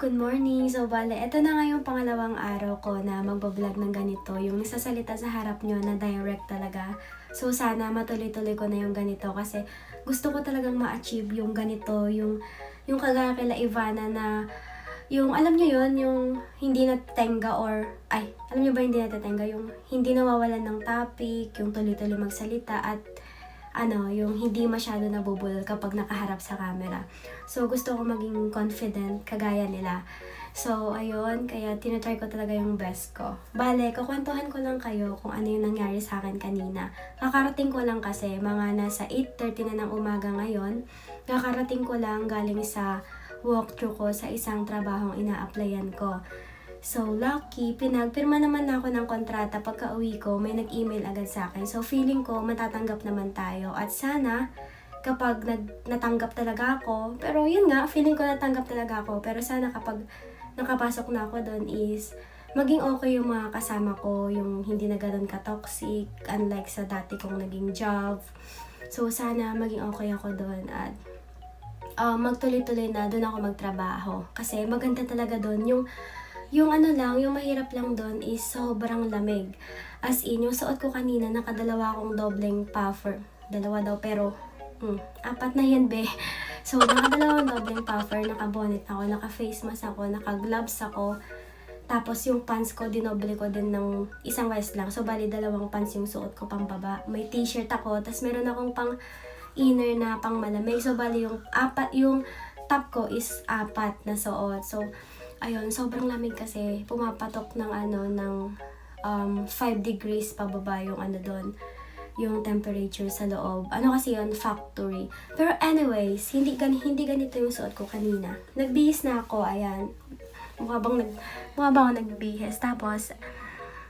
Good morning! So, bale, ito na nga yung pangalawang araw ko na magbablog ng ganito. Yung nagsasalita sa harap nyo na direct talaga. So, sana matuloy-tuloy ko na yung ganito kasi gusto ko talagang ma-achieve yung ganito. Yung kagaya kila Ivana na yung, alam nyo yun, yung hindi natetenga alam nyo ba hindi natetenga? Yung hindi nawawalan ng topic, yung tuloy-tuloy magsalita at yung hindi masyado nabubulol kapag nakaharap sa camera. So, gusto ko maging confident, kagaya nila. So, ayun, kaya tinatry ko talaga yung best ko. Bale, kukwentuhan ko lang kayo kung ano yung nangyari sa akin kanina. Kakarating ko lang kasi, mga nasa 8:30 na ng umaga ngayon. Kakarating ko lang galing sa walkthrough ko sa isang trabahong ina-applyan ko. So, lucky, pinagpirma naman ako ng kontrata. Pagka uwi ko, may nag-email agad sa akin. So, feeling ko, matatanggap naman tayo. At sana, kapag natanggap talaga ako, pero yun nga, feeling ko natanggap talaga ako. Pero sana kapag nakapasok na ako doon is, maging okay yung mga kasama ko, yung hindi na ganun ka-toxic, unlike sa dati kong naging job. So, sana maging okay ako doon at magtuloy-tuloy na doon ako magtrabaho. Kasi maganda talaga doon yung mahirap lang doon is sobrang lamig. As in, yung suot ko kanina, nakadalawa akong dobleng puffer. Dalawa daw, pero 4 na yan, be. So, nakadalawang dobleng puffer, naka-bonnet ako, naka-face mask ako, naka-gloves ako. Tapos, yung pants ko, dinoble ko din ng isang waist lang. So, bali, 2 pants yung suot ko pang baba. May t-shirt ako, tapos meron akong pang inner na pang malamig. So, bali, yung top ko is 4 na suot. So, ayun, sobrang lamig kasi pumapatok ng 5 degrees pababa yung doon, yung temperature sa loob. Kasi yun, factory. Pero anyways, hindi ganito yung suot ko kanina. Nagbihis na ako, ayan. Mukha bang ako nagbihis. Tapos,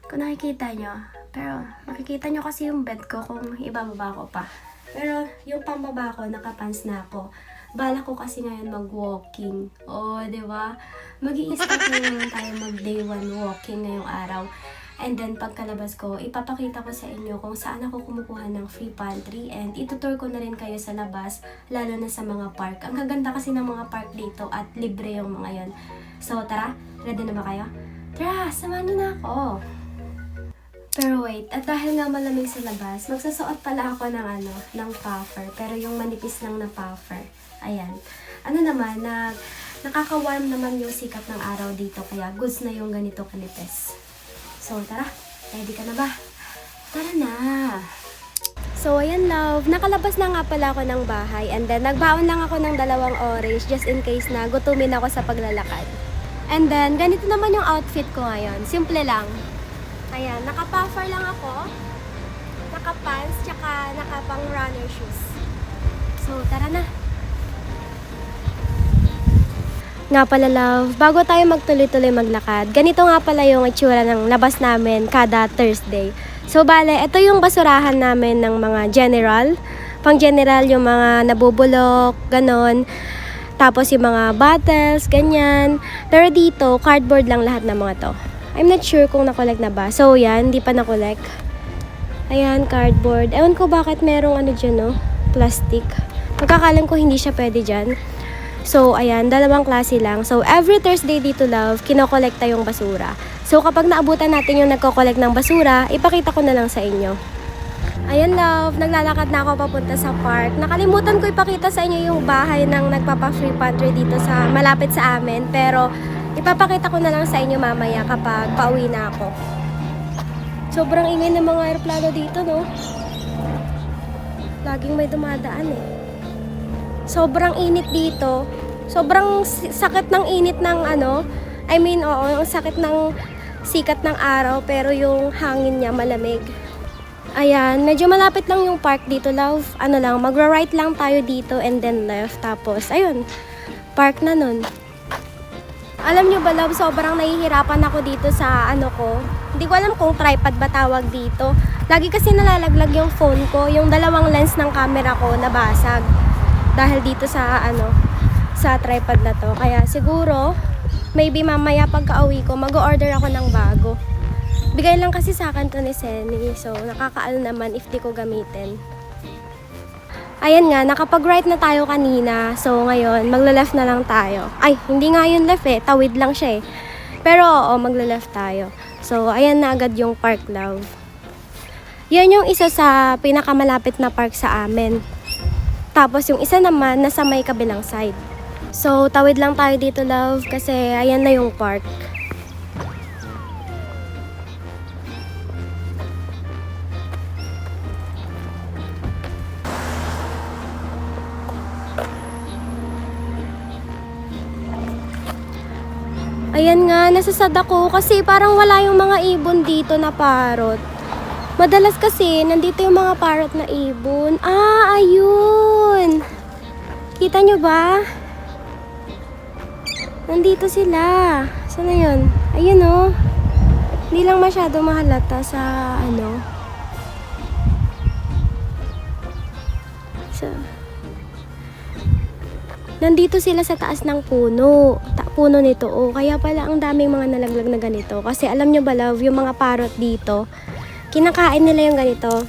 kung nakikita nyo, pero makikita nyo kasi yung bed ko kung ibababa ko pa. Pero yung pambaba ko, nakapants na ako. Bala ko kasi ngayon mag-walking. di ba? Mag-i-start na naman tayo mag-day 1 walking ngayong araw. And then, pagkalabas ko, ipapakita ko sa inyo kung saan ako kumukuha ng free pantry. And itutour ko na rin kayo sa labas, lalo na sa mga park. Ang gaganda kasi ng mga park dito at libre yung mga yon. So, tara, ready na ba kayo? Tara, samahan nyo na ako! Pero wait, at dahil nga malamig sa labas, magsusuot pala ako ng puffer. Pero yung manipis lang na puffer. Ayan. Naman, nakaka-warm naman yung sikat ng araw dito. Kaya goods na yung ganito kanipis. So, tara. Ready ka na ba? Tara na! So, ayan love. Nakalabas na nga pala ako ng bahay. And then, nagbaon lang ako ng 2 orange just in case na gutumin ako sa paglalakad. And then, ganito naman yung outfit ko ngayon. Simple lang. Ayan, naka-puffer lang ako. Naka-pants, tsaka naka-pang runner shoes. So, tara na! Nga pala love, bago tayo magtuloy-tuloy maglakad, ganito nga pala yung itsura ng labas namin kada Thursday. So bale, ito yung basurahan namin ng mga general. Pang general yung mga nabubulok, ganon. Tapos yung mga bottles, ganyan. Pero dito, cardboard lang lahat ng mga to. I'm not sure kung nakolek na ba. So yan, hindi pa nakolek. Ayan, cardboard. Ewan ko bakit merong dyan, no? Plastic. Magkakalam ko hindi siya pwede dyan. So, ayan, 2 klase lang. So, every Thursday dito, love, kinokolekta yung basura. So, kapag naabutan natin yung nagko-collect ng basura, ipakita ko na lang sa inyo. Ayan, love, naglalakad na ako papunta sa park. Nakalimutan ko ipakita sa inyo yung bahay ng nagpapa-free pantry dito sa malapit sa amin. Pero, ipapakita ko na lang sa inyo mamaya kapag pauwi na ako. Sobrang ingay ng mga aeroplano dito, no? Laging may dumadaan, eh. Sobrang init dito. Sobrang sakit ng init ng ang sakit ng sikat ng araw, pero yung hangin niya malamig. Ayan, medyo malapit lang yung park dito, love. Magra-right lang tayo dito and then left. Tapos, ayun, park na nun. Alam nyo ba, love, sobrang nahihirapan ako dito sa ko. Hindi ko alam kung tripod ba tawag dito. Lagi kasi nalalaglag yung phone ko, yung 2 lens ng camera ko nabasag. Dahil dito sa sa tripod na to. Kaya siguro maybe mamaya pagka-uwi ko mag-order ako ng bago. Bigay lang kasi sa akin to ni Senny. So nakakaano naman if di ko gamitin. Ayan nga, nakapag-right na tayo kanina. So, ngayon, magla-left na lang tayo. Ay, hindi nga yun left eh. Tawid lang siya eh. Pero, oo, magla-left tayo. So, ayan na agad yung park, love. Yan yung isa sa pinakamalapit na park sa amin. Tapos, yung isa naman, nasa may kabilang side. So, tawid lang tayo dito, love. Kasi, ayan na yung park. Ayan nga, nasasad ako kasi parang wala yung mga ibon dito na parot. Madalas kasi, nandito yung mga parot na ibon. Ah, ayun! Kita nyo ba? Nandito sila. Saan na yun? Ayun oh. Hindi lang masyado mahalata sa ano. Nandito sila sa taas ng puno. Puno nito. Oh, kaya pala ang daming mga nalaglag na ganito. Kasi alam nyo ba, love, yung mga parrot dito, kinakain nila yung ganito.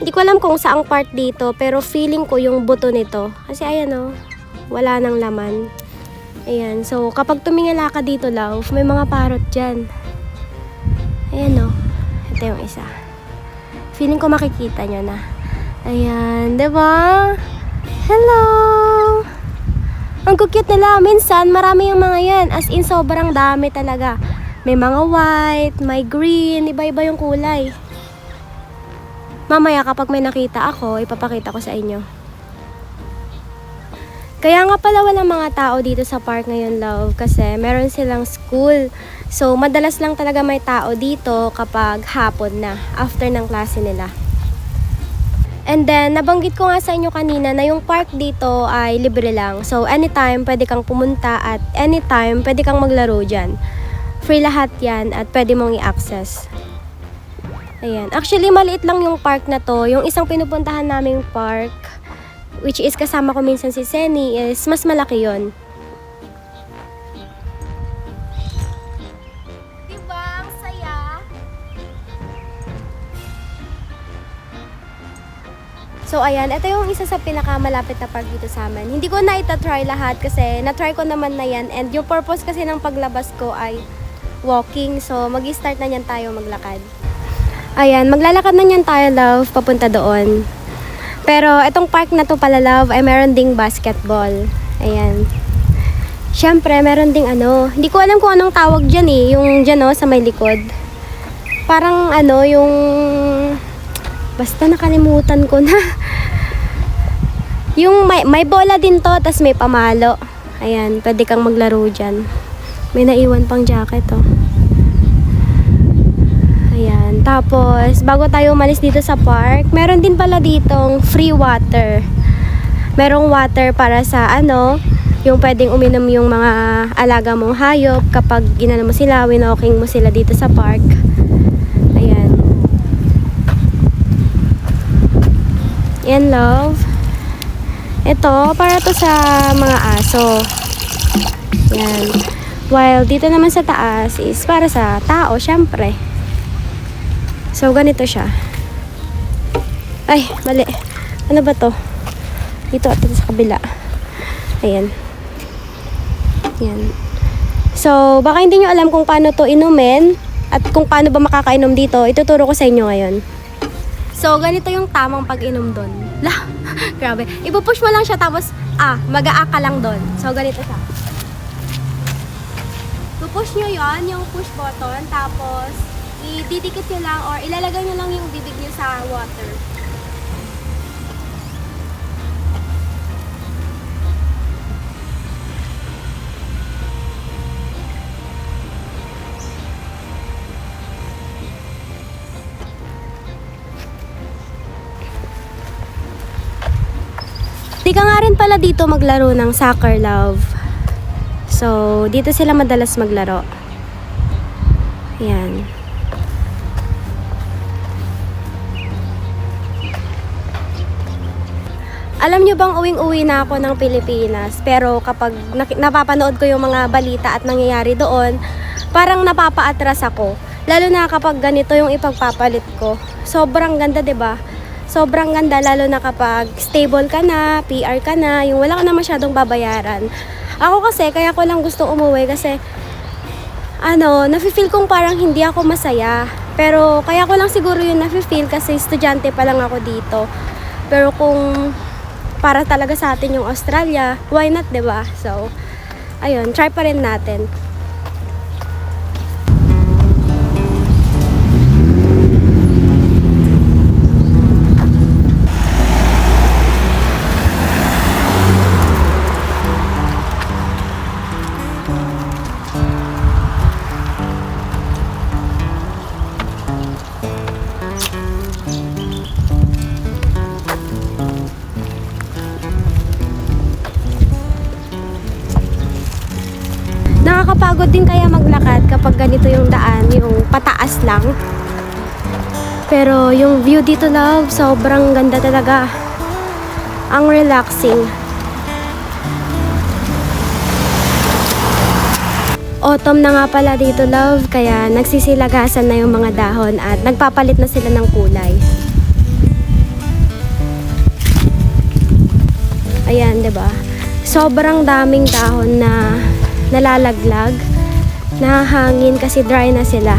Hindi ko alam kung saang part dito, pero feeling ko yung buto nito. Kasi ayan oh, wala nang laman. Ayan. So, kapag tumingala ka dito, love, may mga parrot dyan. Ayan oh. Ito yung isa. Feeling ko makikita nyo na. Ayan. Diba? Hello! Ang cute nila. Minsan, marami yung mga yan. As in, sobrang dami talaga. May mga white, may green, iba-iba yung kulay. Mamaya kapag may nakita ako, ipapakita ko sa inyo. Kaya nga pala walang mga tao dito sa park ngayon, love. Kasi meron silang school. So, madalas lang talaga may tao dito kapag hapon na, after ng klase nila. And then, nabanggit ko nga sa inyo kanina na yung park dito ay libre lang. So, anytime pwede kang pumunta at anytime pwede kang maglaro dyan. Free lahat yan at pwede mong i-access. Ayan. Actually, maliit lang yung park na to. Yung isang pinupuntahan naming park, which is kasama ko minsan si Seni, is mas malaki yon. Diba? Ang saya! So, ayan. Ito yung isa sa pinakamalapit na park dito sa amin. Hindi ko na itatry lahat kasi na-try ko naman na yan. And yung purpose kasi ng paglabas ko ay walking. So, mag-start na yan tayo maglakad. Ayan. Maglalakad na yan tayo, love, papunta doon. Pero, itong park na to pala, love, ay meron ding basketball. Ayan. Siyempre, meron ding ano. Hindi ko alam kung anong tawag dyan eh. Yung dyan sa may likod. Parang ano, yung... Basta nakalimutan ko na. Yung may bola din to, tas may pamalo. Ayan, pwede kang maglaro dyan. May naiwan pang jacket oh. Ayan, tapos bago tayo umalis dito sa park, meron din pala ditong free water. Merong water para sa ano, yung pwedeng uminom yung mga alaga mong hayop kapag ginano mo sila, winoking mo sila dito sa park. Ayan. Yan, love. Ito, para to sa mga aso. Yan. While dito naman sa taas is para sa tao, syempre. So, ganito siya. Ay, mali. Ano ba to? Dito at sa kabila. Ayan. Yan. So, baka hindi nyo alam kung paano to inumin at kung paano ba makakainom dito. Ituturo ko sa inyo ngayon. So, ganito yung tamang pag-inom doon. Lah, grabe. Ipupush mo lang siya tapos, mag-aaka lang doon. So, ganito siya. Pupush nyo yon yung push button, tapos, ididikit nyo lang or ilalagay nyo lang yung bibig nyo sa water. Di ka nga rin pala dito maglaro ng soccer, love. So, dito sila madalas maglaro. Ayan. Alam nyo bang uwing-uwi na ako ng Pilipinas, pero kapag napapanood ko yung mga balita at nangyayari doon, parang napapaatras ako. Lalo na kapag ganito yung ipagpapalit ko. Sobrang ganda, 'di ba? Sobrang ganda lalo na kapag stable ka na, PR ka na, yung wala ka na masyadong babayaran. Ako kasi, kaya ko lang gusto umuwi kasi nafe-feel kong parang hindi ako masaya. Pero kaya ko lang siguro yun nafe-feel kasi estudyante pa lang ako dito. Pero kung para talaga sa atin yung Australia, why not, 'di ba? So, ayun, try pa rin natin. Nakakapagod din kaya maglakad kapag ganito yung daan, yung pataas lang. Pero yung view dito, love, sobrang ganda talaga. Ang relaxing. Autumn na nga pala dito, love, kaya nagsisilagasan na yung mga dahon at nagpapalit na sila ng kulay. Ayan, 'di ba? Sobrang daming dahon na nalalaglag, nahahangin kasi dry na sila.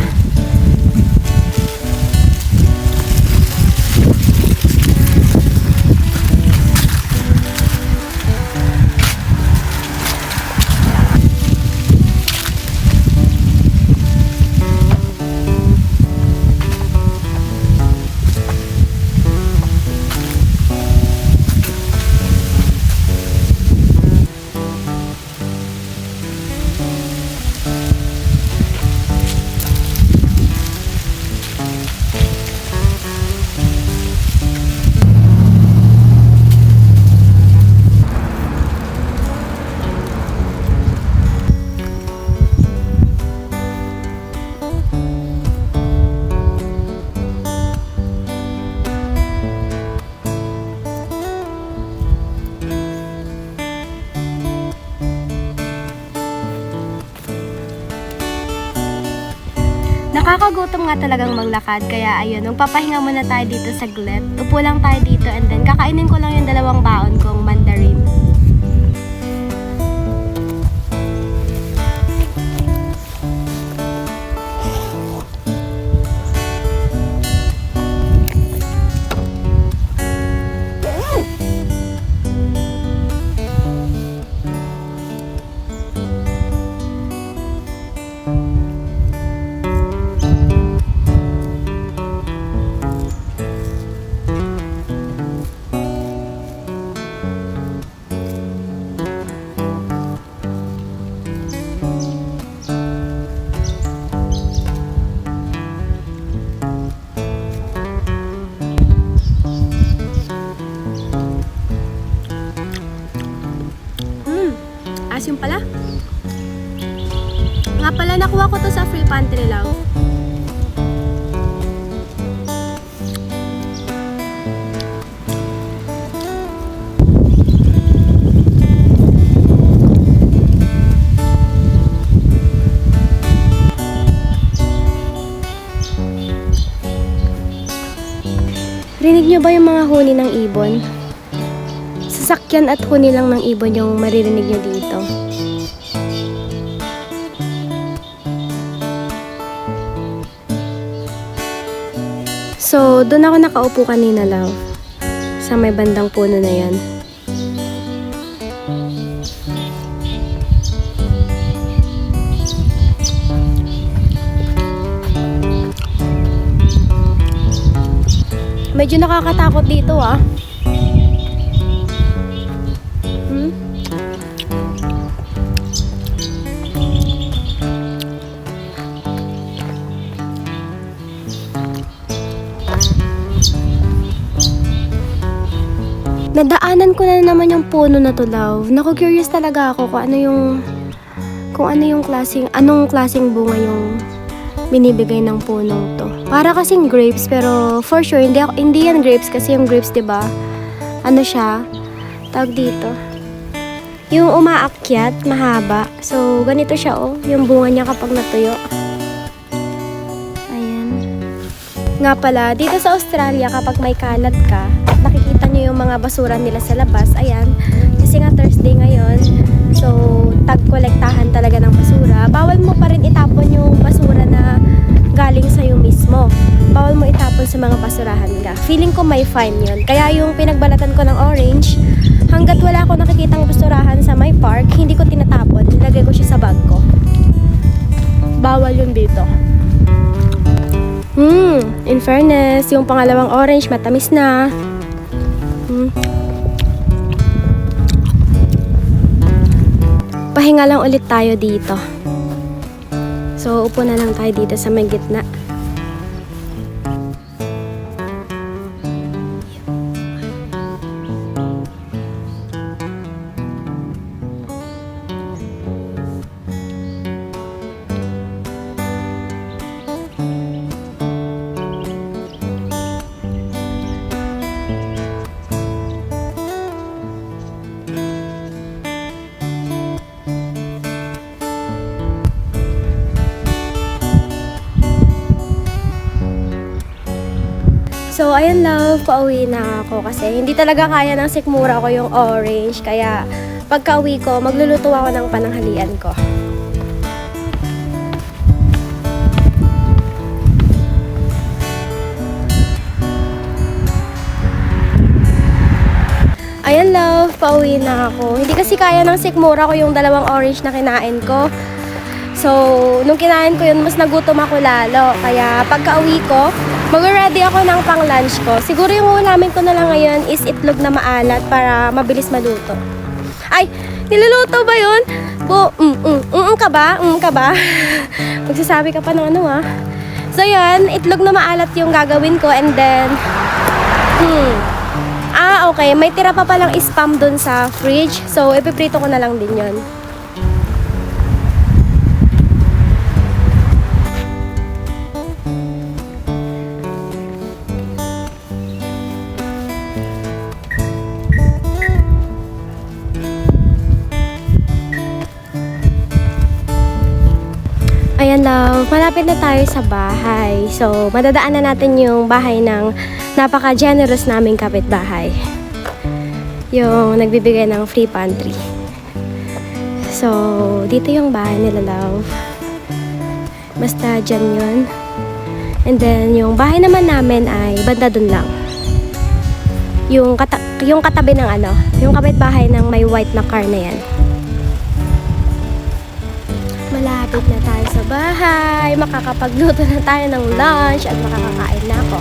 Nakakagutom nga talagang maglakad, kaya ayun, magpapahinga muna tayo dito saglit. Upo lang tayo dito and then kakainin ko lang yung 2 baon kong mandarin. Asim pala. Nga pala, nakuha ko to sa free pantry lang. Rinig nyo ba yung mga huni ng ibon? Sasakyan at huni lang ng ibon yung maririnig nyo dito. So, doon ako nakaupo kanina, love. Sa may bandang puno na yan. Medyo nakakatakot dito, ah. Nadaanan ko na naman yung puno na to, love. Naku-curious talaga ako kung anong klaseng bunga yung binibigay ng punong to. Para kasing grapes, pero for sure hindi yan grapes kasi yung grapes, 'di ba? Ano siya? Tawag dito. Yung umaakyat, mahaba. So ganito siya, oh, yung bunga niya kapag natuyo. Ayan. Nga pala, dito sa Australia, kapag may kalat ka, at nakikita nyo yung mga basura nila sa labas, ayan, kasi nga Thursday ngayon, so tag-kolektahan talaga ng basura, bawal mo pa rin itapon yung basura na galing sa'yo mismo. Bawal mo itapon sa mga basurahan nila. Feeling ko may fine yun. Kaya yung pinagbalatan ko ng orange, hanggat wala ako nakikitang basurahan sa my park, hindi ko tinatapon. Nilagay ko siya sa bag ko. Bawal yun dito. In fairness, yung pangalawang orange, matamis na. Pahinga lang ulit tayo dito. So, upo na lang tayo dito sa may gitna. So, ayun love, pauwi na ako kasi hindi talaga kaya ng sikmura ko yung orange. Kaya, pagka-uwi ko, magluluto ako ng pananghalian ko. Ayan love, pauwi na ako. Hindi kasi kaya ng sikmura ko yung dalawang orange na kinain ko. So, nung kinain ko yun, mas nagutom ako lalo. Kaya, pagka-uwi ko, mag-ready ako ng pang-lunch ko. Siguro yung ulamin ko na lang ngayon is itlog na maalat para mabilis maluto. Ay, niluluto ba yun? Ka ba? Ka ba? Magsasabi ka pa ng ano ah. So, yan, itlog na maalat yung gagawin ko and then, okay. May tira pa palang spam dun sa fridge. So, ipiprito ko na lang din yun. Ayan love, malapit na tayo sa bahay. So, madadaan na natin yung bahay ng napaka-generous naming kapitbahay. Yung nagbibigay ng free pantry. So, dito yung bahay nila love. Basta dyan yun. And then, yung bahay naman namin ay banda dun lang. Yung katabi ng yung kapitbahay ng may white na car na yan. Malapit na tayo sa bahay. Makakapagluto na tayo ng lunch at makakakain na ako.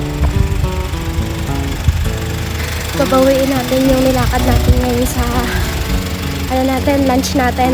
Babawiin natin yung nilakad natin ngayon sa lunch natin.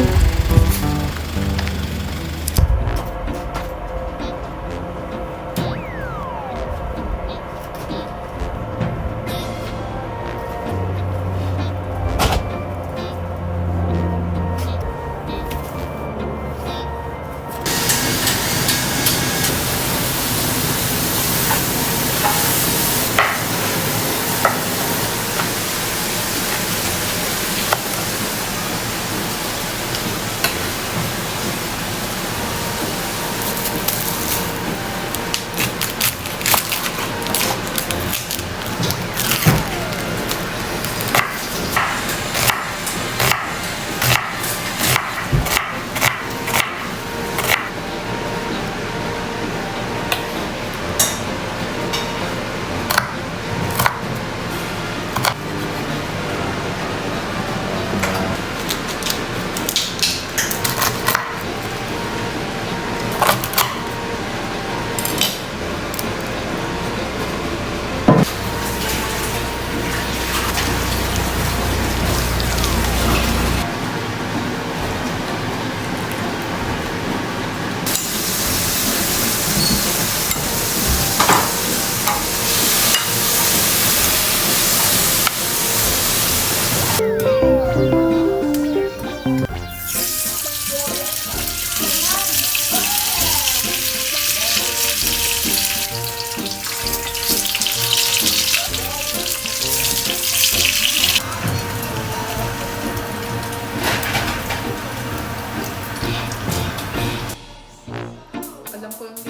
Alam ko yung